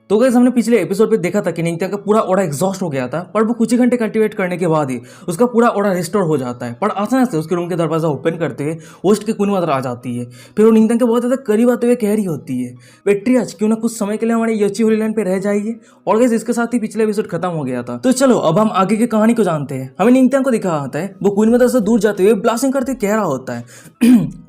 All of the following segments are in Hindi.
तो गाइस हमने पिछले एपिसोड पे देखा था कि निंगत्यांग का पूरा ऑर्डर एग्जॉस्ट हो गया था, पर वो कुछ ही घंटे कल्टीवेट करने के बाद ही उसका पूरा ऑर्डर रिस्टोर हो जाता है। पर अचानक से उसके रूम के दरवाजा ओपन करते हुए ओस्ट की क्वीन मदर आ जाती है। फिर वो निंगत्यांग के बहुत ज्यादा करीब आते हुए कह रही होती है, पेट्रियाच क्यों ना कुछ समय के लिए हमारे योची होली लैंड पे रह जाइए। और गाइस इसके साथ ही पिछले एपिसोड खत्म हो गया था। तो चलो अब हम आगे की कहानी को जानते हैं। हमें निंगत्यांग को दिखा आता है वो क्वीन मदर से दूर जाते हुए ब्लास्टिंग करते कह रहा होता है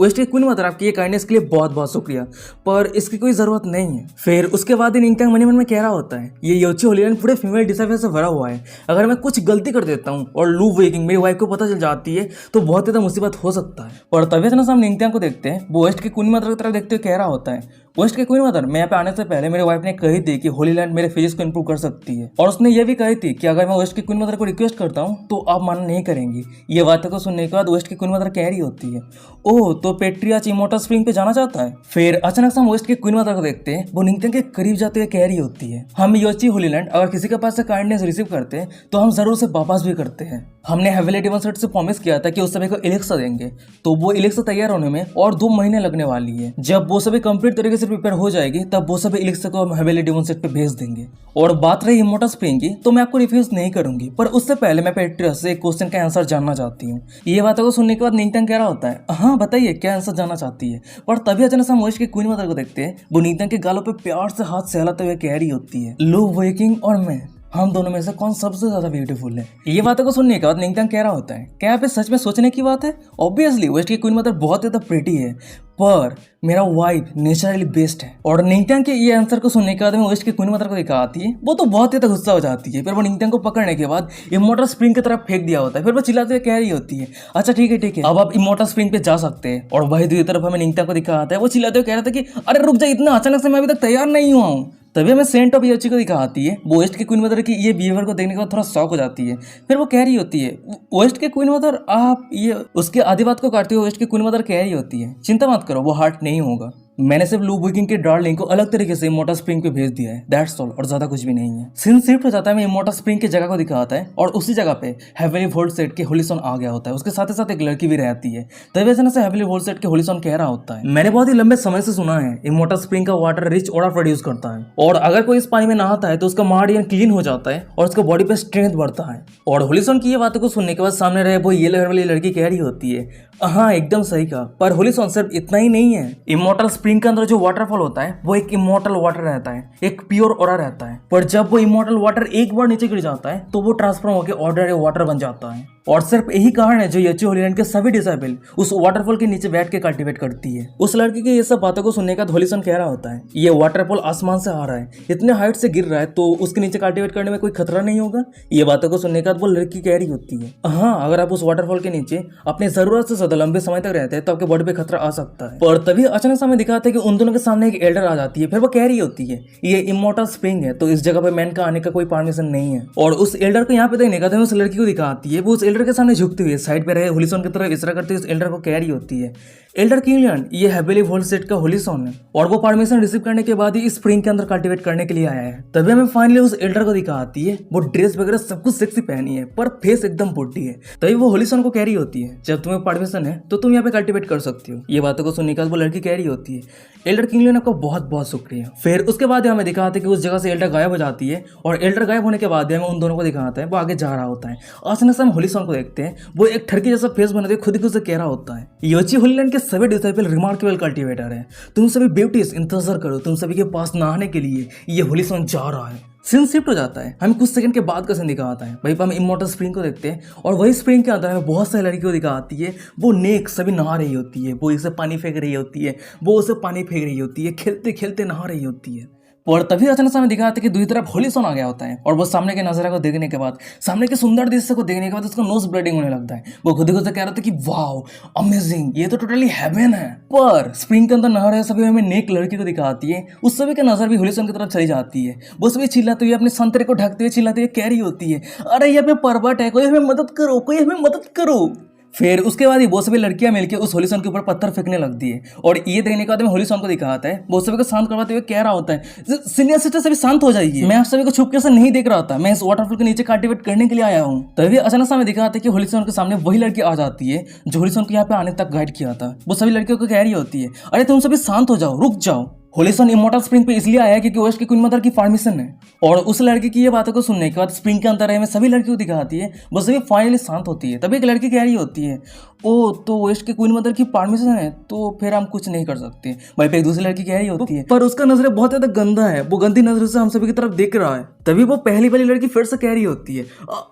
वेस्ट की क्वीन मदर आपकी ये काइंडनेस के लिए बहुत बहुत शुक्रिया, पर इसकी कोई जरूरत नहीं है। फिर उसके बाद ही निंगत्यांग मन में कह रहा होता है ये योची होली लैंड पूरे फीमेल डिसाइफर से भरा हुआ है। अगर मैं कुछ गलती कर देता हूँ और लू वेकिंग मेरी वाइफ को पता चल जाती है तो बहुत ज्यादा मुसीबत हो सकता है। और तभी अचानक हम निंगत्यांग को देखते हैं वो वेस्ट की क्वीन मदर की तरफ देखते हुए कह रहा होता है, वेस्ट के क्वीन मदर मैं यहाँ पे आने से पहले मेरे वाइफ ने कही थी कि होली लैंड मेरे फिजिक्स को इंप्रूव कर सकती है, और उसने ये भी कही थी कि अगर मैं वेस्ट की क्वीन मदर को रिक्वेस्ट करता हूँ तो आप माना नहीं करेंगी। ये बातें को सुनने के बाद वेस्ट की क्वीन मदर कह रही होती है, ओह तो पेट्रियाच इमोर्टल स्प्रिंग पे जाना चाहता है। फिर अचानक से हम वेस्ट की क्वीन मदर को देखते हैं वो निंगत्यांग के करीब जाते हुए कह रही होती है, हम योची होली लैंड अगर किसी के पास से काइंडनेस रिसीव करते हैं तो हम जरूर से वापस भी करते हैं। हमने हेवेली डेमन सेट से प्रॉमिस किया था कि उस सभी को इलेक्सा देंगे, तो वो इलेक्सा तैयार होने में और 2 महीने लगने वाली है। जब वो सभी कंप्लीट तरीके से प्रिपेयर हो जाएगी तब वो सभी इलेक्सा को हम हेवेली डेमन सेट पे भेज देंगे। और बात रही इमोर्टल स्प्रिंग की तो मैं आपको रिफ्यूज नहीं करूंगी, पर उससे पहले मैं पेट्रियस से एक क्वेश्चन का आंसर जानना चाहती हूँ। ये बातों को सुनने के बाद निंगत्यांग कह रहा होता है, हाँ बताइए क्या आंसर जानना चाहती है। पर तभी अचानक हम वेस्ट की क्वीन मदर को देखते हैं वो निंगत्यांग के गालों पे प्यार से हाथ सहलाते हुए कह रही होती है, लो वेकिंग और मैं हम दोनों में से कौन सबसे ज्यादा ब्यूटीफुल है। ये बातों को सुनने के बाद निंगत्यांग कह रहा होता है, क्या यहाँ पे सच में सोचने की बात है। ऑब्वियसली वेस्ट की क्वीन मदर बहुत ज्यादा प्रिटी है, पर मेरा वाइफ नेचुरली बेस्ट है। और निंगत्यांग के ये आंसर को सुनने के बाद में वेस्ट की क्वीन मदर को दिखा आती है, वो तो बहुत ज्यादा गुस्सा हो जाती है। फिर वो निंगत्यांग को पकड़ने के बाद इमोर्टल स्प्रिंग की तरफ फेंक दिया होता है। फिर वो चिल्लाते हुए कह रही होती है, अच्छा ठीक है अब आप इमोर्टल स्प्रिंग पे जा सकते हैं। और वही दूसरी तरफ हमें निंगत्यांग को दिखा आता है वो चिल्लाते हुए कह रहा था कि अरे रुक जा, इतना अचानक से मैं अभी तक तैयार नहीं हुआ हूँ। तभी हमें सेंट ऑफ योची को दिखा आती है वो वेस्ट की क्वीन मदर की ये बिहेवियर को देखने के बाद थोड़ा शॉक हो जाती है। फिर वो कह रही होती है, वेस्ट के क्वीन मदर आप ये उसके आधी बात को काटते हुए वेस्ट की क्वीन मदर कह रही होती है, चिंता मत करो वो हार्ट नहीं होगा, मैंने सिर्फ लू वेकिंग के डार्लिंग को अलग तरीके से इमोर्टल स्प्रिंग पे भेज दिया है, दैट्स ऑल, और ज्यादा कुछ भी नहीं है। सीन शिफ्ट हो जाता है, इमोर्टल स्प्रिंग की जगह को दिखाता है और उसी जगह पे हेवेली वोल्ट सेट के होलीसॉन आ गया होता है। उसके साथ ही साथ एक लड़की भी रहती है। तभी अचानक से हेवेली वोल्ट सेट के होलीसॉन कह रहा होता है, मैंने बहुत ही लंबे समय से सुना है इमोर्टल स्प्रिंग का वाटर रिच ऑर्डर प्रोड्यूस करता है, और अगर कोई इस पानी में नहाता है तो उसका मार्डियन क्लीन हो जाता है और उसका बॉडी पे स्ट्रेंथ बढ़ता है। और होलीसॉन की ये बातों को सुनने के बाद सामने रहे वो येलो हेयर वाली लड़की कह रही होती है, हाँ एकदम सही कहा, पर होलीसॉन सिर्फ इतना ही नहीं है। इमोर्टल स्प्रिंग के अंदर जो वाटरफॉल होता है वो एक इमोर्टल वाटर रहता है, एक प्योर ऑरा रहता है, पर जब वो इमोर्टल वाटर एक बार नीचे गिर जाता है तो वो ट्रांसफॉर्म होकर ऑर्डिनरी वाटर बन जाता है। और सिर्फ यही कारण है जो योची होली लैंड के सभी डिसाइबल उस वाटरफॉल के नीचे बैठ के कल्टीवेट करती है। उस लड़की के ये सब बातों को सुनने का होलीसॉन कह रहा होता है, ये वाटरफॉल आसमान से आ रहा है, इतने हाइट से गिर रहा है तो उसके नीचे कल्टीवेट करने में कोई खतरा नहीं होगा। ये बातों को सुनने के बाद वो लड़की कह रही होती है, हाँ अगर आप उस वाटरफॉल के नीचे अपनी जरूरत से ज्यादा लंबे समय तक रहते हैं तो आपके बॉडी पे खतरा आ सकता है। पर तभी अचानक से हमें दिखाता है कि उन दोनों के सामने एक एल्डर आ जाती है। फिर वो कह रही होती है, ये इमोर्टल स्प्रिंग है तो इस जगह पे मैन का आने का कोई परमिशन नहीं है। और उस एल्डर को यहाँ पे देखने का उस लड़की को दिखाती है, वो उस एल्डर के सामने झुकती हुई साइड पे रहे होलीसॉन की तरफ इशारा करते हुए उस एल्डर को कह रही होती है, एल्डर किंगलैंड ये हेवेली वोल्ट सेट का होलीसॉन है और वो परमिशन रिसीव करने के बाद ही इस स्प्रिंग के अंदर कल्टीवेट करने के लिए आया है। तभी हमें फाइनली उस एल्डर को दिखा आती है, वो ड्रेस वगैरह सब कुछ सेक्सी पहनी है पर फेस एकदम पोटी है। तभी वो होलीसॉन को कह रही होती है, जब तुम्हें परमिशन है तो तुम यहाँ पे कल्टीवेट कर सकती हो। ये बातों को सुनने के बाद वो लड़की कह रही होती है, एल्डर किंगलैंड आपका बहुत बहुत शुक्रिया। फिर उसके बाद हमें दिखाते हैं कि उस जगह से एल्डर गायब हो जाती है और एल्डर गायब होने के बाद हमें उन दोनों को दिखाता है वो आगे जा रहा होता है। अचानक से हम होलीसॉन को देखते हैं वो एक ठरकी जैसा फेस बनाते खुद ही से कह रहा होता है, योची होली लैंड के सभी डिसाइपल रिमार्केबल कल्टीवेटर है, तुम सभी ब्यूटीज इंतजार करो, तुम सभी के पास नहाने के लिए ये होलीसॉन जा रहा है। सीन शिफ्ट हो जाता है, हमें कुछ सेकंड के बाद का सीन दिखाता है। वहीं पर हम इमोर्टल स्प्रिंग को देखते हैं और वही स्प्रिंग के अंदर हमें बहुत सारी लड़कियों दिखाती है, वो नेक सभी नहा रही होती है, वो इसे पानी फेंक रही होती है, वो उसे पानी फेंक रही होती है, खेलते खेलते नहा रही होती है। और तभी अचानक से हमें दिखाते हैं कि दूसरी तरफ होलीसॉन आ गया होता है और वो सामने के नजारा को देखने के बाद, सामने के सुंदर दृश्य को देखने के बाद उसका नोज ब्लीडिंग होने लगता है। वो खुद ही खुद से कह रहा था कि वाओ अमेजिंग, ये तो टोटली हेवन है। पर स्प्रिंग के अंदर नहा रहे सभी हमें नेक लड़की को दिखाती है, उस सभी का नजर भी होलीसॉन की तरफ चली जाती है। वो सभी चिल्लाते हुए अपने संतरे को ढकते हुए चिल्लाते हुए कह रही होती है, अरे यहाँ पे पर्वत है, कोई हमें मदद करो, कोई हमें मदद करो। फिर उसके बाद ही वो सभी लड़कियां मिलकर उस होलीसॉन के ऊपर पत्थर फेंकने लगती है और ये देखने के बाद में होलीसॉन को दिखाता है, वो सभी को शांत करवाते हुए कह रहा होता है, सीनियर सिस्टर सभी शांत हो जाइए, मैं आप सभी को छुपके से नहीं देख रहा था, मैं इस वाटरफॉल के नीचे कल्टीवेट करने के लिए आया हूँ। तभी अचानक से हमें दिखाता है कि होलीसॉन के सामने वही लड़की आ जाती है जो होलीसॉन को यहाँ पे आने तक गाइड किया था। वो सभी लड़कियों को कह रही होती है, अरे तुम सभी शांत हो जाओ, रुक जाओ। होलिसन इमोर्टल स्प्रिंग पे इसलिए आया है क्योंकि ओएस्ट की क्वीन मदर की परमिशन है। और उस लड़की की ये बातों को सुनने के बाद स्प्रिंग के अंदर में सभी लड़कियों को दिखाती है, वो सभी फाइनली शांत होती है। तभी एक लड़की कह रही होती है, ओ तो ओएस्ट की क्वीन मदर की परमिशन है तो फिर हम कुछ नहीं कर सकते। वहीं पे एक दूसरी लड़की कह रही होती है, पर उसका नजर बहुत ज्यादा गंदा है, वो गंदी नजर से हम सभी की तरफ देख रहा है। तभी वो पहली वाली लड़की फिर से कह रही होती है,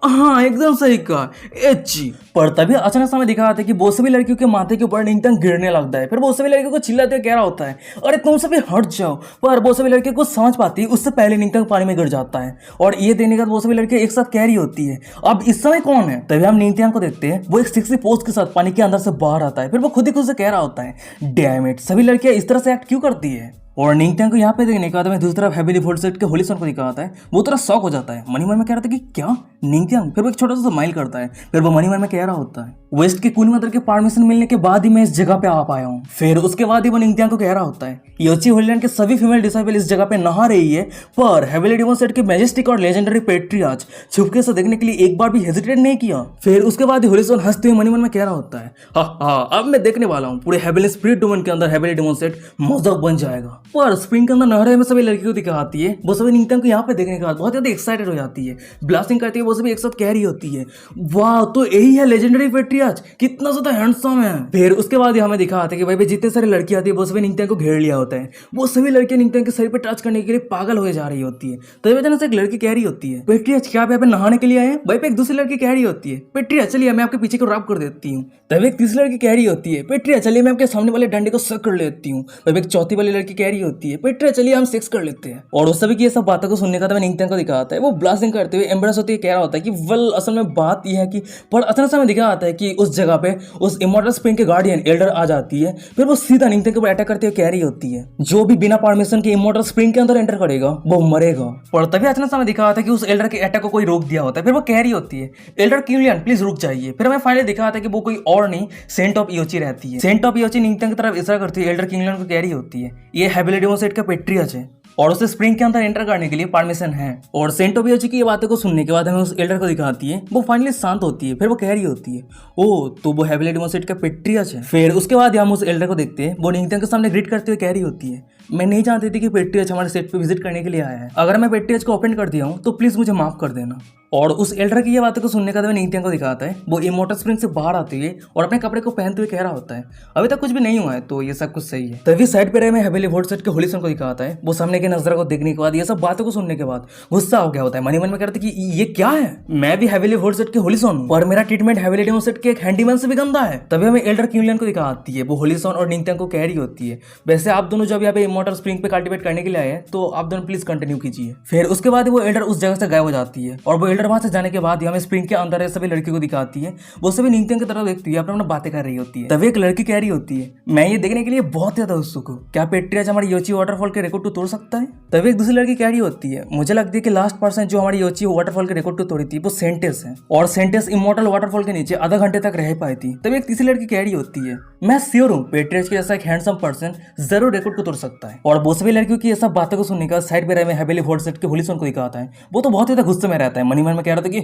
हाँ एकदम सही कहा एची। पर तभी अचानक समय दिखा आता है कि वो सभी लड़कियों के माथे के ऊपर निंगतंग गिरने लगता है। फिर वो सभी लड़कियों को चिल्लाते हुए कह रहा होता है, अरे तुम सभी हट जाओ। पर वो सभी लड़कियों को समझ पाती है उससे पहले निंगतंग पानी में गिर जाता है। और ये देने के बाद वो सभी लड़के एक साथ कह रही होती है, अब इस समय कौन है। तभी हम निंगतंग को देखते हैं, वो एक सिक्सी पोस्ट के साथ पानी के अंदर से बाहर आता है। फिर वो खुद ही खुद से कह रहा होता है, डैम इट, सभी लड़कियां इस तरह से एक्ट क्यों करती है। और निंगतंग को यहाँ पे देखने के बाद मैं दूसरी तरफ हेवीली फोर्सेट के होलिसन को दिखाता है। वो थोड़ा शॉक हो जाता है, मनी मन में कह रहा था कि क्या निंगतंग। फिर वो एक छोटा सा स्माइल करता है। फिर वो मनी मन में कह रहा होता है, वेस्ट की क्वीन मदर के परमिशन मिलने के बाद ही मैं इस जगह पे आ पाया हूँ। फिर उसके बाद ही वो निंगतंग को कह रहा होता है, योची होलीलैंड के सभी फीमेल डिसाइबल इस जगह पे नहा रही है, पर हेवीली डिमोन सेट के मैजेस्टिक और लेजेंडरी पेट्रियार्च छुपके से देखने के लिए एक बार भी हेजिटेट नहीं किया। फिर उसके बाद ही होलिसन हंसते हुए मनी मन में कह रहा होता है, हाँ अब मैं देखने वाला हूँ पूरे हेवीली स्पिरिट डोमेन के अंदर हेवीली डिमोन सेट मौजूद बन जाएगा। पर स्प्रिंग के अंदर नहरे में सभी लड़कियों को दिखाती है। वो सभी निंगतंग को यहाँ पे देखने के बाद बहुत ज्यादा एक्साइटेड हो जाती है, ब्लास्टिंग करती है। वो सभी एक साथ कह रही होती है, वाह तो यही है लेजेंडरी पेट्रियार्च, कितना ज्यादा हैंडसम है। फिर उसके बाद हमें दिखाते हैं कि भाई जितने सारी लड़कियां आती है वो सभी निंगतंग को घेर लिया होता है। वो सभी लड़कियां निंगतंग के सर पे टच करने के लिए पागल हो जा रही होती है। तो वजह से एक लड़की कह रही होती है, पेट्रियार्च क्या आप यहाँ पे नहाने के लिए आए हैं। भाई पे एक दूसरी लड़की कह रही होती है, पेट्रियार्च चलिए मैं आपके पीछे को रैप कर देती हूँ। तभी एक तीसरी लड़की कह रही होती है, पेट्रियार्च चलिए मैं आपके सामने वाले डंडे को सक कर लेती हूँ। तभी एक चौथी वाली लड़की कह रही होती है, पेट्रियार्च चलिए हम सेक्स कर लेते हैं। और उस सभी की ये सब बातों को सुनने का निंगतंग को दिखाता है। वो ब्लास्टिंग करते हुए एम्ब्रेस होते हुए कह रहा होता है कि वेल असल में बात यह है कि, पर अचानक से हमें दिखा आता है कि उस जगह पे उस इमॉर्टल स्प्रिंग के गार्डियन एल्डर आ जाती है। फिर वो सीधा निंगतंग के ऊपर अटैक करते हुए कह रही होती है, जो भी बिना परमिशन के इमॉर्टल स्प्रिंग के अंदर एंटर करेगा वो मरेगा। और तभी अचानक से हमें दिखा आता है कि उस एल्डर के अटैक को कोई रोक दिया होता है। फिर वो कह रही होती है, एल्डर क्यूलियन प्लीज रुक जाइए। फिर हमें फाइनली दिखा आता है कि वो कोई और नहीं, सेंट ऑफ इयोची रहती है। सेंट ऑफ इयोची निंगतंग की तरफ इशारा करती है, एल्डर क्यूलियन को कह रही होती है, ये हेवीली डिमोन सेट का पेट्रियार्च है और उसे स्प्रिंग के अंदर एंटर करने के लिए परमिशन है। और सेंट ऑफ इयोची की ये बातें को सुनने के बाद हमें उस एल्डर को दिखाती है। वो फाइनली शांत होती है। फिर वो कह रही होती है, ओ तो वो हेवीली डिमोन सेट का पेट्रियार्च है। फिर उसके बाद हम उस एल्डर को देखते हैं। वो निंगतंग के सामने ग्रीट करते हुए कह रही होती है, मैं नहीं जानती थी कि पेट्रियार्च हमारे सेट पे विजिट करने के लिए आया है। अगर मैं पेट्रियार्च को ओपन कर दिया हूँ तो प्लीज मुझे माफ कर देना। और उस एल्डर की ये बातों को सुनने का तो निंगतंग को दिखाता है। वो इमॉर्टल स्प्रिंग से बाहर आते हुए और अपने कपड़े को पहनते हुए कह रहा होता है, अभी तक कुछ भी नहीं हुआ है तो ये सब कुछ सही है। तभी साइड पे रहे में हेवीली फोर्सेट के होलिसन को दिखाता है। वो सामने के नजर को देखने के बाद ये सब बातों को सुनने के बाद गुस्सा हो गया होता है। मनी मन में कहते कि ये क्या है, मैं भी हेवीली फोर्सेट के होलिसन हूं और मेरा ट्रीटमेंट हेवीली डिमोन सेट के एक हैंडीमैन से भी गंदा है। तभी हमें एल्डर क्यूलियन को दिखाती है। वो होलिसन और निंगतंग को कह रही होती है, वैसे आप दोनों जब यहाँ पे इमॉर्टल स्प्रिंग पे कल्टिवेट करने के लिए आए तो आप दोनों प्लीज कंटिन्यू कीजिए। फिर उसके बाद वो एल्डर उस जगह से गायब हो जाती है। और वो एल्डर वहां से जाने के बाद हमें स्प्रिंग के अंदर सभी लड़कियों को दिखाती है। वो सभी निंगतंग की तरफ देखती है, अपना बातें कर रही होती है। तभी एक लड़की कह रही होती है, मैं ये देखने के लिए बहुत ज्यादा उत्सुक हूँ, क्या पेट्रियार्च हमारी योची वाटरफॉल के रिकॉर्ड को तोड़ सकता है। तभी एक दूसरी लड़की कह रही होती है, मुझे लगती है कि लास्ट पर्सन जो हमारी योची वाटरफॉल के रिकॉर्ड को तोड़ी थी वो सेंटेस है और सेंटेस इमॉर्टल वाटरफॉल के नीचे आधा घंटे तक रह पाई थी। तभी एक तीसरी लड़की कह रही होती है, मैं श्योर हूँ पेट्रियार्च के जैसा एक हैंडसम पर्सन जरूर रिकॉर्ड को तोड़ सकता है। और वो सभी लड़कियों की ये सब बातों को सुनने का साइड पे हेवीली फोर्सेट के होलिसन को दिखाता है। वो तो बहुत ज्यादा गुस्से में रहता है। मनी मन में कह रहा था कि